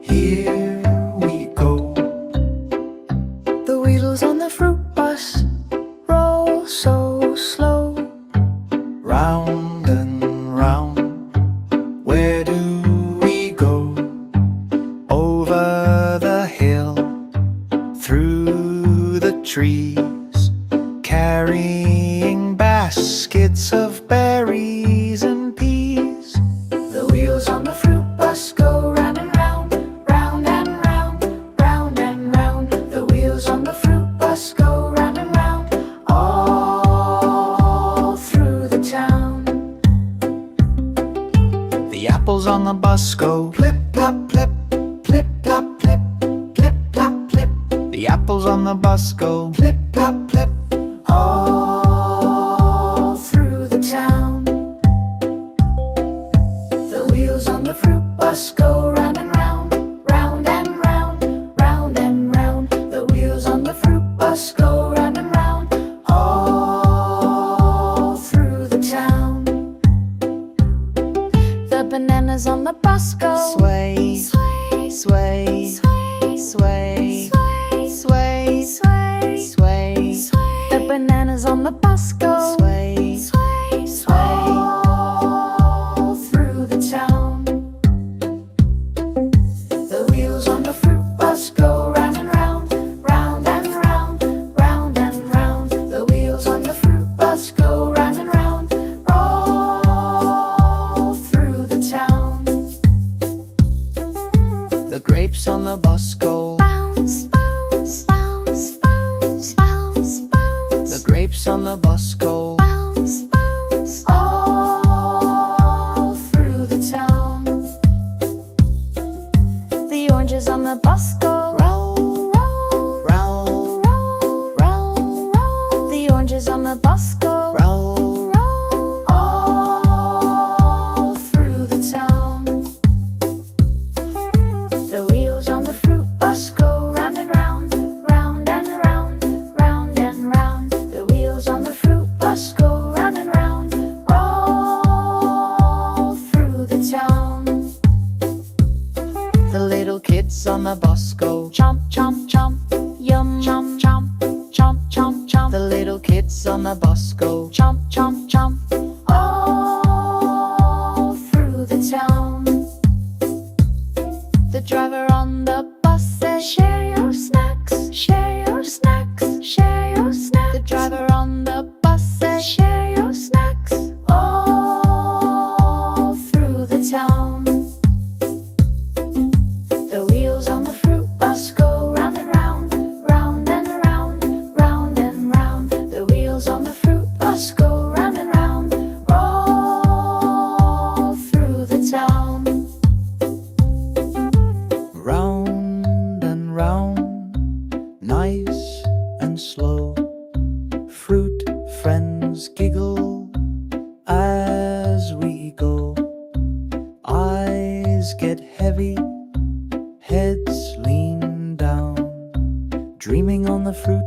here we go. The wheels on the fruit bus roll so slow. Round and round, where do we go? Over the hill, through the trees, carrying baskets of berries and peas. The wheels on the fruit bus go round and round, round and round, round and round. The wheels on the fruit bus go round and round, all through the town. The apples on the bus go plip plop plip, plip plop plip, plip plop plip. The apples on the bus go plip plop plip, All through the town. The wheels on the fruit bus go round and round, round and round, round and round. The wheels on the fruit bus go round and round, all through the town. The bananas on the bus go sway, sway, sway, sway, sway, sway, sway, sway, sway. The bananas on the bus go sway, sway, sway, all through the town. The wheels on the fruit bus go round and round, round and round, round and round. The wheels on the fruit bus go round and round, all through the town. The grapes on the bus go. Bounce, bounce, bounce, bounce, bounce, bounce. The grapes on the bus go. Bounce, bounce, all through the town. The oranges on the bus go roll, roll, Roll, roll, roll, roll. The oranges on the bus go roll, roll, all through the town. The wheels on the fruit bus go round and round, round and round, round and round. The wheels on the fruit bus go round and round, all through the town. the little kids on the bus go. Chomp, chomp, chomp, yum, chomp, chomp, chomp, chomp, chomp. The little kids on the bus go. Chomp, chomp, chomp, all through the town. The driver on the bus says, share your snacks, share your snacks, share your snacks. The driver on the bus says, share your snacks, all through the town. The wheels on the fruit bus go round and round, round and round, round and round. The wheels on the fruit bus go round and round, all through the town. Round and round, nice and slow. Fruit friends giggle as we go. Eyes get heavy, heads lean down, dreaming on the fruit